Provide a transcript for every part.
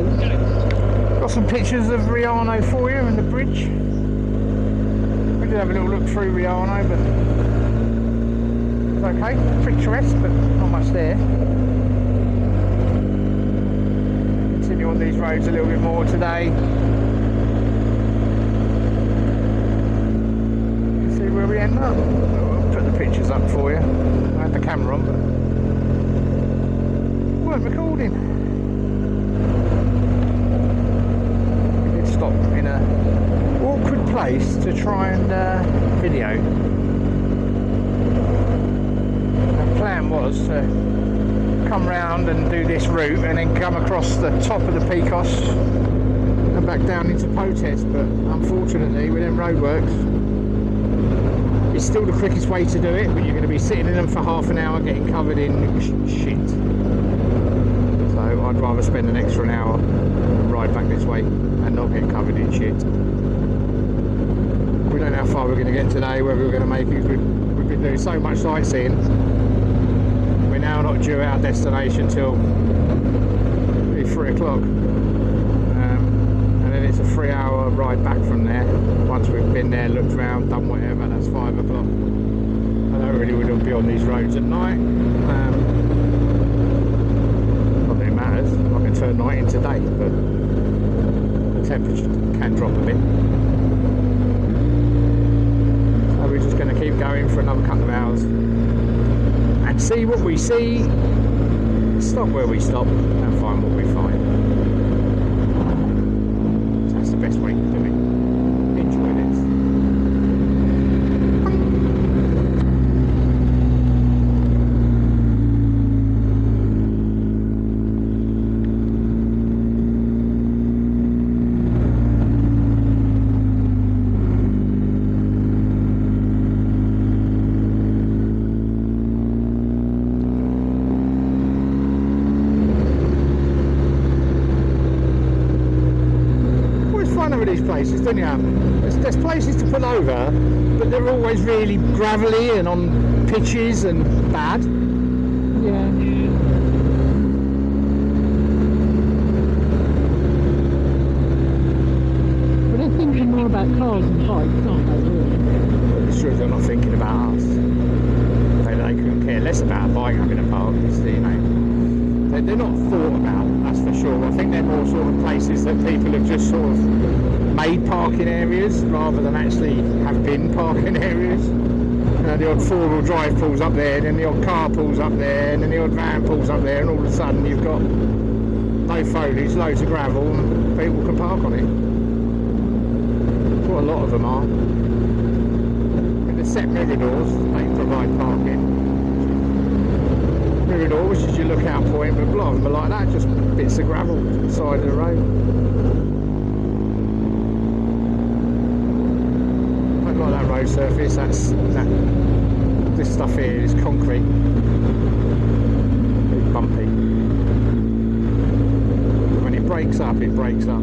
gates. Got some pictures of Riano for you and the bridge. We did have a little look through Riano, but it's okay. Picturesque, but not much there. Continue on these roads a little bit more today. See where we end up. I'll put the pictures up for you. I had the camera on, but weren't recording. Stop in a awkward place to try and video. The plan was to come round and do this route and then come across the top of the picos and back down into Potest, but unfortunately with them roadworks it's still the quickest way to do it, but you're going to be sitting in them for half an hour getting covered in shit. So I'd rather spend an extra hour and ride back this way and not get covered in shit. We don't know how far we're going to get today, whether we're going to make it. We've been doing so much sightseeing. We're now not due our destination till 3 o'clock. And then it's a 3-hour ride back from there. Once we've been there, looked around, done whatever, that's 5 o'clock. I don't really want to be on these roads at night. Not that it matters, I can turn night into day, but temperature can drop a bit. So we're just going to keep going for another couple of hours and see what we see, stop where we stop and find what we find. So that's the best way to do it. Enjoy this. These places, don't you? There's places to pull over, but they're always really gravelly and on pitches and bad. Yeah. But they're thinking more about cars and bikes, aren't they, really? Well, it's true they're not thinking about us. They couldn't care less about a bike having a park, you know. They're not thought about, that's for sure. I think they're more sort of places that people have just sort of made parking areas rather than actually have been parking areas. You know, the odd four-wheel drive pulls up there, then the odd car pulls up there, and then the odd van pulls up there, and all of a sudden you've got no foliage, loads of gravel, and people can park on it. That's what a lot of them are. And the set miradors, they provide parking. Mirador, which is your lookout point, but a lot of them are like that, just bits of gravel to the side of the road. I don't like that road surface, this stuff here is concrete, it's bumpy. When it breaks up, it breaks up.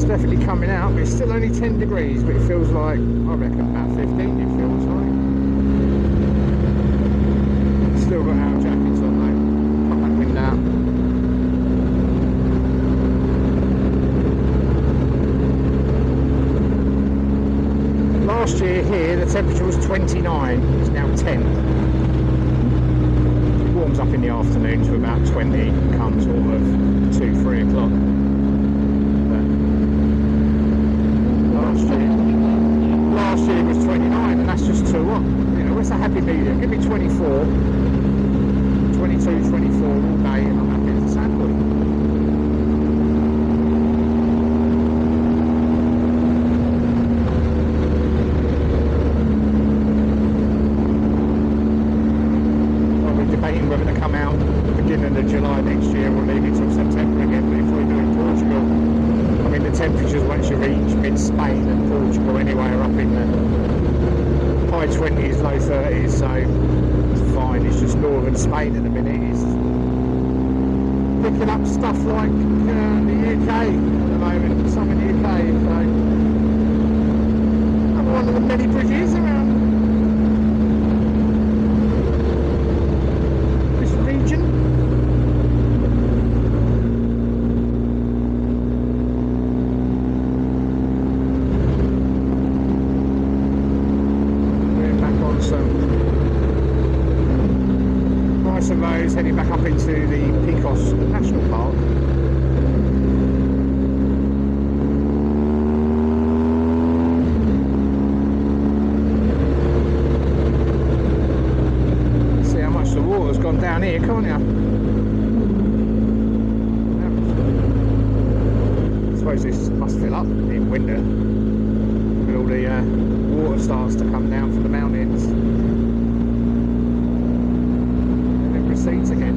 Definitely coming out, but it's still only 10 degrees, but it feels like, I reckon about 15 it feels like. Still got our jackets on though, pop that wind out. Last year here the temperature was 29, it's now 10. It warms up in the afternoon to about 20, comes sort of 2-3 o'clock. Last year was 29, and that's just too hot. You know, what's a happy medium? Give me 24, 22, 24 all day, and I'm happy as a sandboy. I'll be debating whether to come out at the beginning of July next year or leave it till September again, but if we're doing Portugal, I mean the temperatures once you reach mid-Spain and Portugal anyway are up in the high 20s, low 30s, so it's fine. It's just northern Spain at the minute. It's picking up stuff like the UK at the moment, some in the UK. So I'm one of the many bridges around this region. Of those heading back up into the Picos National Park. See how much the water's gone down here, can't you? I suppose this must fill up in winter when all the water starts to come down from the mountains. Seats again.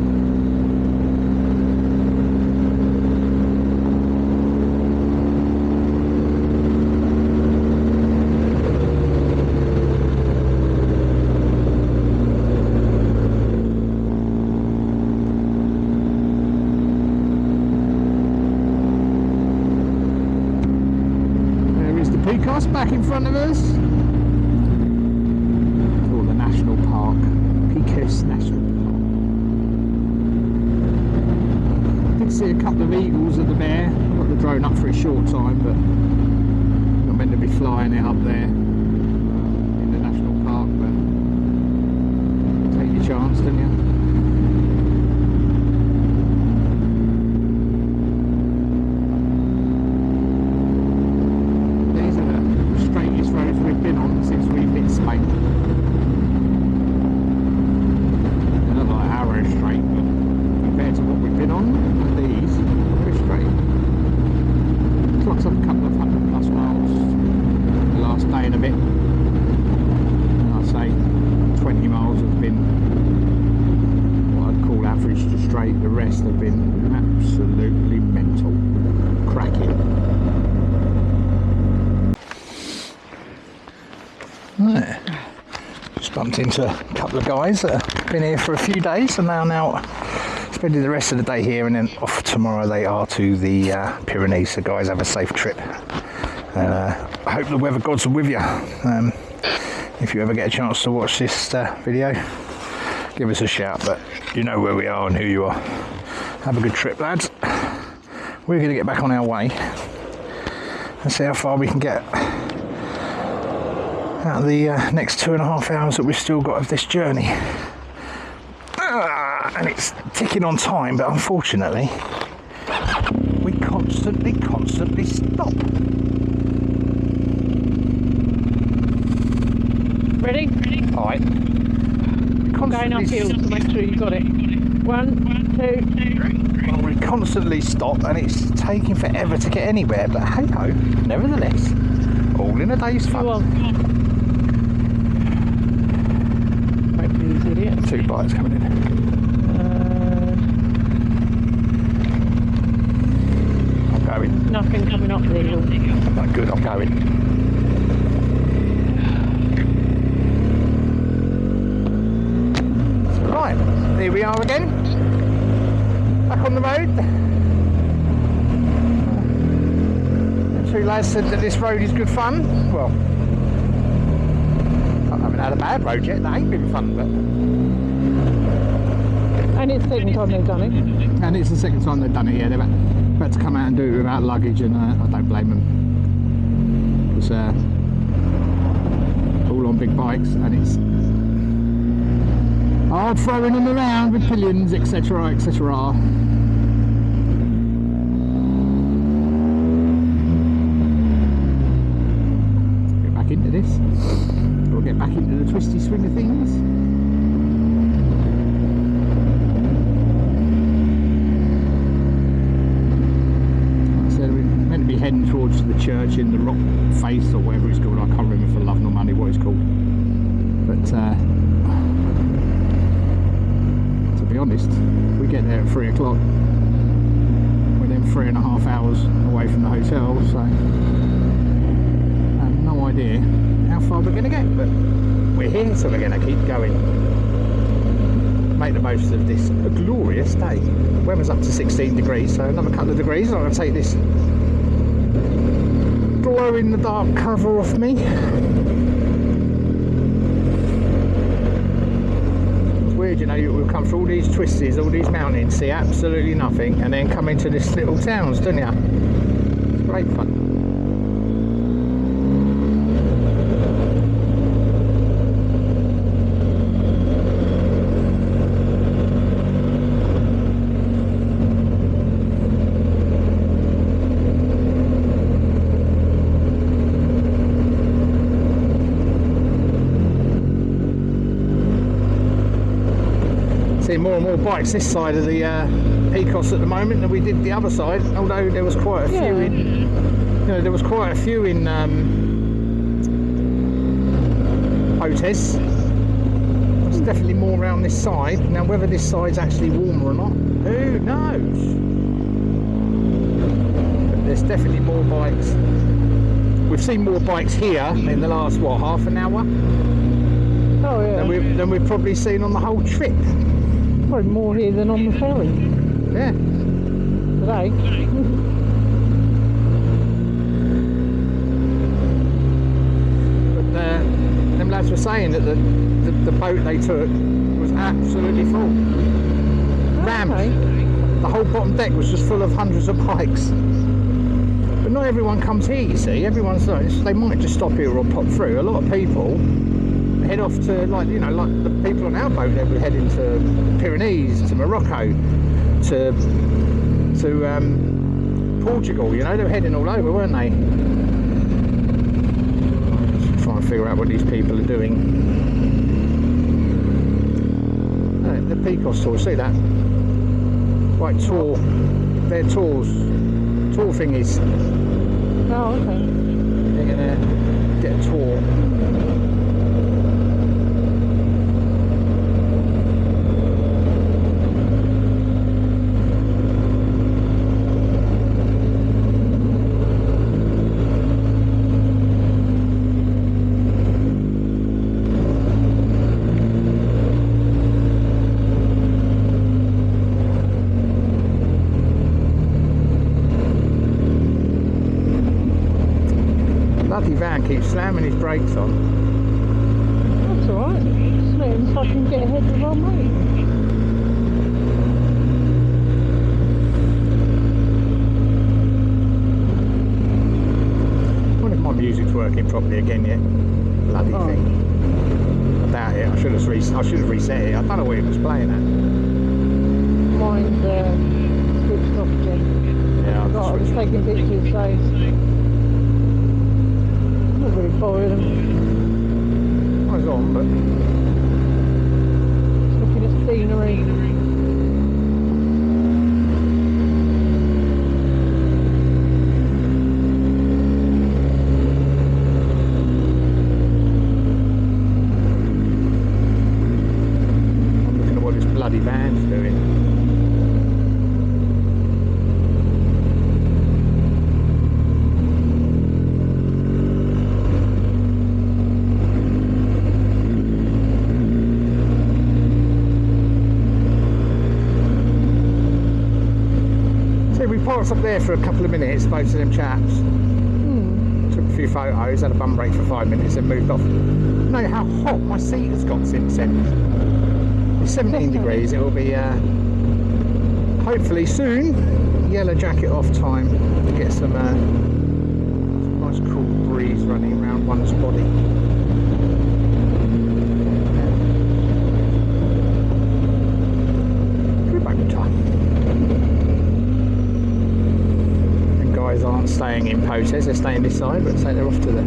There is the Picos back in front of us. Or the National Park, Picos National Park. See a couple of eagles at the bear. I got the drone up for a short time, but I'm not meant to be flying it up there in the national park, but take your chance, don't you? These are the straightest roads we've been on since we've hit Spain. They're not like arrow straight, but compared to what we've been on, these very straight. Clocks up a couple of 100+ miles the last day and a bit. And I'd say 20 miles have been what I'd call average to straight. The rest have been absolutely mental. Cracking. Right. Just bumped into a couple of guys that have been here for a few days and now spending the rest of the day here, and then off tomorrow they are to the Pyrenees. So guys, have a safe trip. I hope the weather gods are with you. If you ever get a chance to watch this video, give us a shout, but you know where we are and who you are. Have a good trip, lads. We're going to get back on our way and see how far we can get out of the next 2.5 hours that we've still got of this journey. And it's ticking on time, but unfortunately we constantly stop. Ready? Alright. Going uphill to make sure you got it. 1, 2, 3. Well, we constantly stop and it's taking forever to get anywhere, but hey ho, nevertheless, all in a day's fun. Go on. Hopefully these idiots. 2 bites coming in. Nothing coming up the hill. Right, good, I'm going. Right, here we are again. Back on the road. The 2 lads said that this road is good fun. Well, I haven't had a bad road yet, that ain't been fun, but... And it's the second time they've done it. And it's the second time they've done it, yeah. They've had to come out and do it without luggage, and I don't blame them. It's all on big bikes, and it's hard throwing them around with pillions, etc, etc. Get back into this. We'll get back into the twisty swing of things. Be heading towards the church in the rock face or whatever it's called. I can't remember for love nor money what it's called, but to be honest, we get there at 3 o'clock. We're then 3.5 hours away from the hotel, so no no idea how far we're going to get, but we're here, so we're going to keep going. Make the most of this glorious day. The weather's up to 16 degrees, so another couple of degrees. I'm going to take this glow in the dark cover off me. It's weird, you know, we'll come through all these twisties, all these mountains, see absolutely nothing, and then come into this little towns, don't you? It's great fun. More and more bikes this side of the picos at the moment than we did the other side, although there was quite a few in, you know, there was quite a few in Potes. There's definitely more around this side. Now whether this side's actually warmer or not, who knows? But there's definitely more bikes. We've seen more bikes here in the last, what, half an hour? Oh yeah. Than we've probably seen on the whole trip. Probably more here than on the ferry. Yeah. Today. But them lads were saying that the boat they took was absolutely full. Rammed. Okay. The whole bottom deck was just full of hundreds of bikes. But not everyone comes here, you see. Everyone's like, they might just stop here or pop through. A lot of people head off to, like, you know, like the people on our boat, they were heading to Pyrenees, to Morocco, to Portugal, you know, they were heading all over, weren't they? Just trying to figure out what these people are doing. The picos tours, see that? Right, tour, they're tours, tour thingies. Oh, okay. They're gonna get a tour. Bloody van keeps slamming his brakes on. That's alright. Just let him so I can get ahead of our mate. I wonder if my music's working properly again yet. Bloody thing. I doubt it. I should have reset it. I don't know where it was playing at. Mine's switched off again. Yeah, I was taking pictures, so not really bothering them. I was on, but Just looking at scenery. I'm looking at what this bloody van's doing. We parked up there for a couple of minutes, spoke to them chaps, took a few photos, had a bum break for 5 minutes, then moved off. You know how hot my seat has got since then? It's 17 degrees, it will be hopefully soon yellow jacket off time to get some nice cool breeze running around one's body. Good moment time. Aren't staying in Potes, they're staying this side, but say they're off to the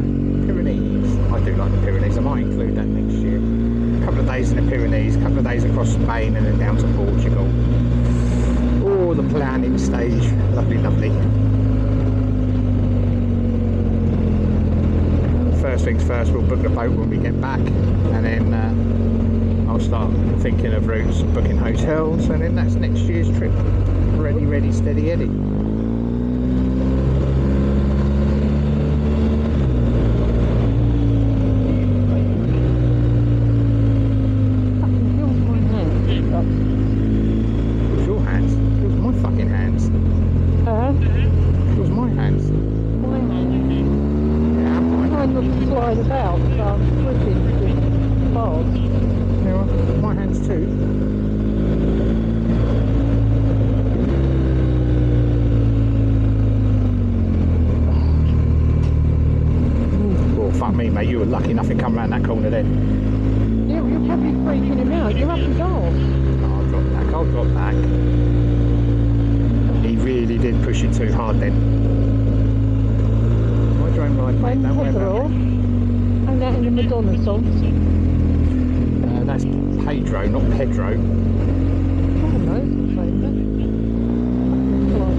Pyrenees. I do like the Pyrenees, I might include that next year. A couple of days in the Pyrenees, a couple of days across Spain and then down to Portugal. Oh, the planning stage, lovely, lovely. First things first, we'll book the boat when we get back, and then I'll start thinking of routes, booking hotels, and then that's next year's trip. Ready, steady, Eddie. belt, so I'm gripping with bars. Yeah, well, my hands too. Well, fuck me, mate. You were lucky nothing come round that corner then. Yeah, you're probably freaking him out. You're up his arse. I'll drop back. I'll drop back. He really did push it too hard then. My drone ride, mate. When Don't worry about Pedro, it. and that in the Madonna song. That's Pedro, not Pedro. I don't know, it's the same, isn't it? Well, I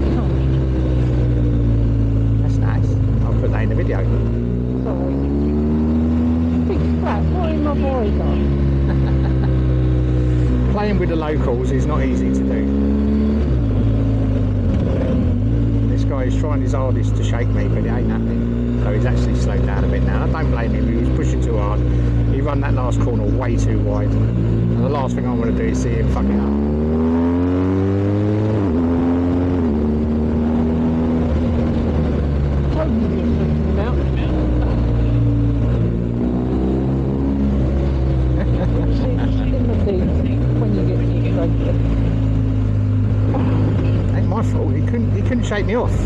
That's nice. I'll put that in the video. can't. Sorry. Big flat, what in my boys on? Playing with the locals is not easy to do. This guy is trying his hardest to shake me, but it ain't happening. So he's actually slowed down a bit now. I don't blame him, he was pushing too hard. He run that last corner way too wide. And the last thing I want to do is see him fucking up. Totally different him out. When you get frustrated. Ain't my fault, he couldn't shake me off.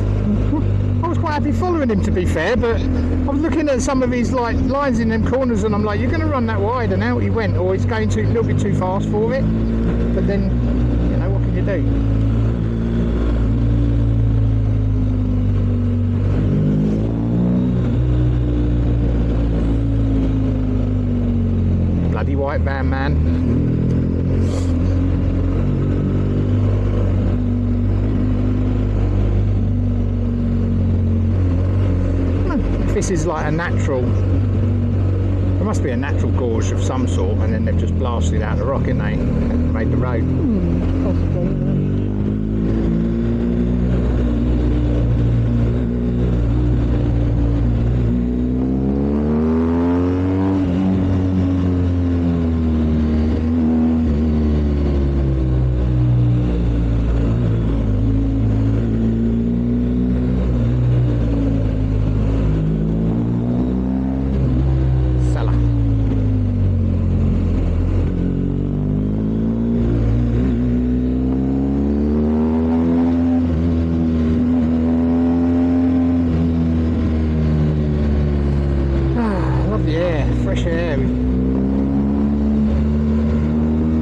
I was quite happy following him, to be fair, but I was looking at some of his like lines in them corners and I'm like, you're going to run that wide, and out he went, or he's going a little bit too fast for it. But then, you know, what can you do? Bloody white van, man. This is like a natural, there must be a natural gorge of some sort, and then they've just blasted out the rock, haven't they, and made the road. Possibly. Fresh air.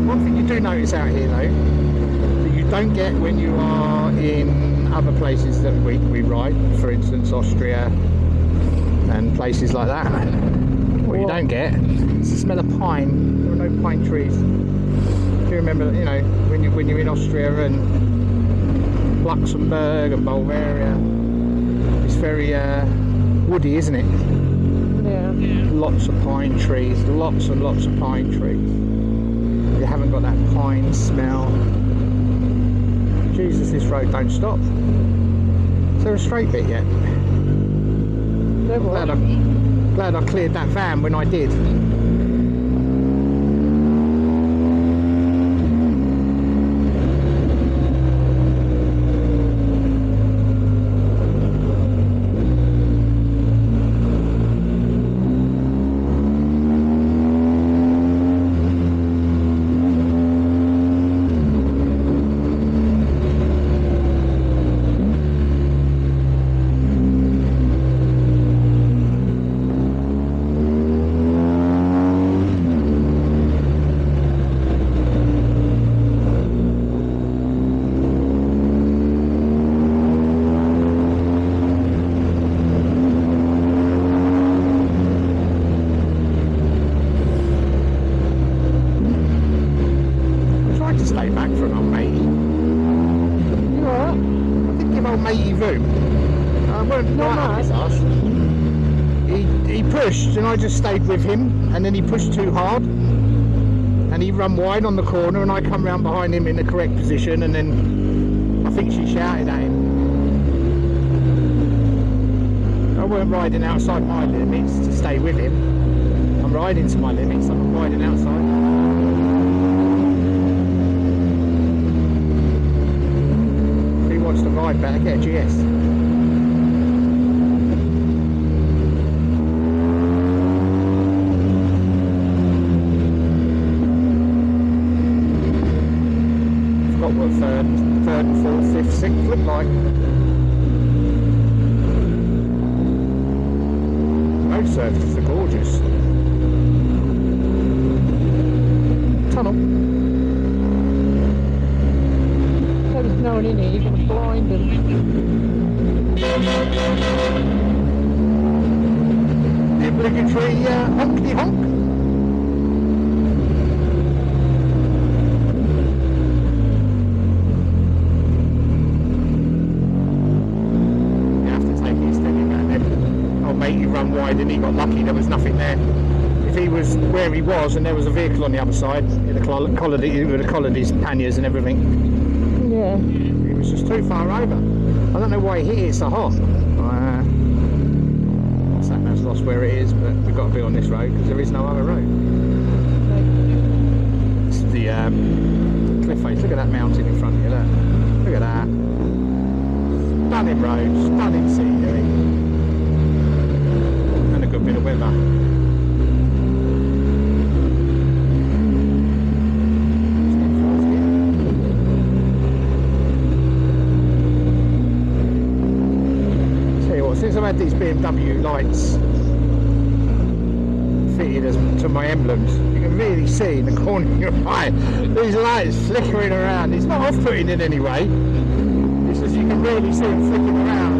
One thing you do notice out here though, that you don't get when you are in other places that we ride, for instance Austria and places like that. What you don't get is the smell of pine. There are no pine trees. Do you remember, you know, when you're in Austria and Luxembourg and Bulgaria, it's very woody, isn't it? Yeah. Lots of pine trees, lots and lots of pine trees. You haven't got that pine smell. Jesus, this road don't stop. Is there a straight bit yet? There was. Glad I cleared that van when I did. He pushed and I just stayed with him, and then he pushed too hard and he ran wide on the corner, and I come round behind him in the correct position, and then I think she shouted at him. I weren't riding outside my limits to stay with him. I'm riding to my limits, I'm not riding outside. If he wants to ride better, get a GS. things look like. Road surfaces are gorgeous. Tunnel. There's no one in here, you're going to blind them. The obligatory honky honk. You have to take it steady around there. Oh mate, you run wide and he got lucky, there was nothing there. If he was where he was and there was a vehicle on the other side, he'd have collared his panniers and everything. Yeah. He was just too far over. I don't know why he hit it so hard. Satnav's lost where it is, but we've got to be on this road because there is no other road. It's the cliff face. Look at that mountain in front of you. Look at that. Stunning road, stunning scenery, and a good bit of weather. Since I've had these BMW lights fitted to my emblems, you can really see in the corner of your eye these lights flickering around. It's not off-putting in any way, it's just you can really see them flicking around.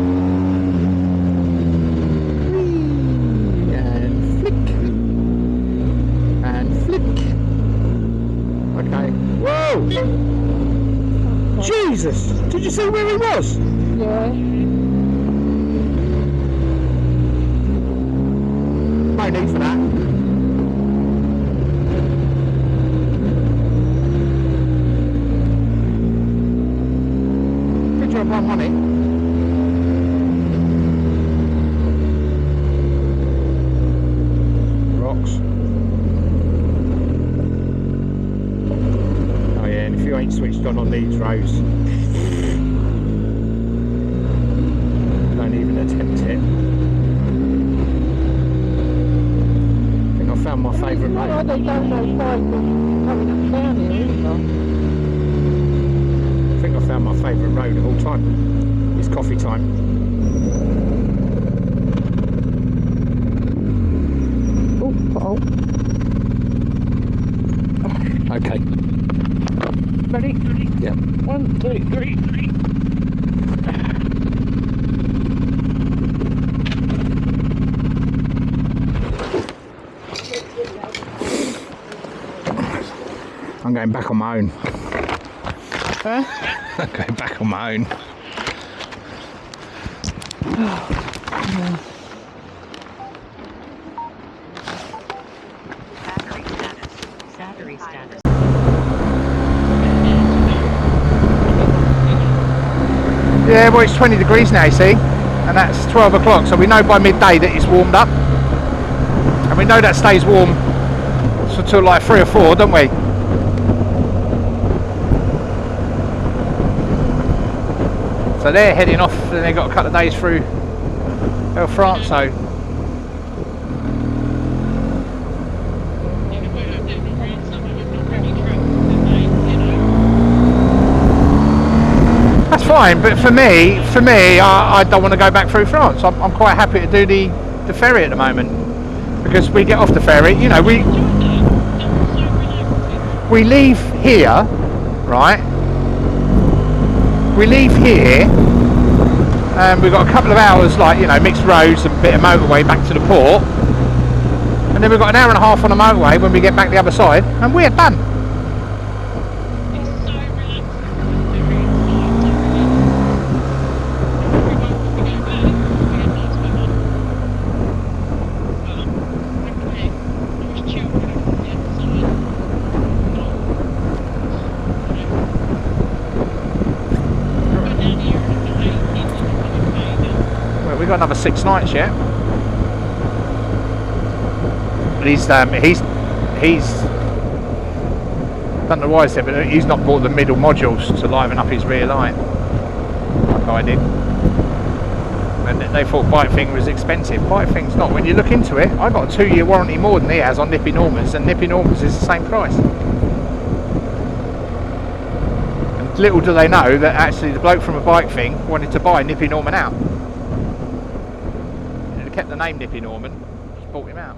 And flick. And flick. Okay. Whoa! Jesus! Did you see where he was? Yeah. No need for that. Good job on money. Rocks. Oh yeah, and if you ain't switched on these roads, don't even attempt it. Found my favourite road. I don't know coming up and down here either. I think I found my favourite road of all time. It's coffee time. Oh. Okay. Ready? Yeah. 1, 2, 3. I'm going back on my own. Huh? I'm going back on my own. Battery status. Yeah, well it's 20 degrees now, you see, and that's 12 o'clock, so we know by midday that it's warmed up. And we know that stays warm until like 3 or 4, don't we? So they're heading off, and they've got a couple of days through El France, so that's fine. But for me, I don't want to go back through France. I'm quite happy to do the ferry at the moment because we get off the ferry. You know, we leave here, right? We leave here and we've got a couple of hours, like, you know, mixed roads, a bit of motorway back to the port, and then we've got an hour and a half on the motorway when we get back the other side, and we're done. We've got another 6 nights yet. But he's don't know why I said, but he's not bought the middle modules to liven up his rear light like I did. And they thought Bike Thing was expensive. Bike Thing's not. When you look into it, I got a 2-year warranty more than he has on Nippy Norman's, and Nippy Norman's is the same price. And Little do they know that actually the bloke from a bike thing wanted to buy Nippy Norman out. It kept the name Nippy Norman, just bought him out.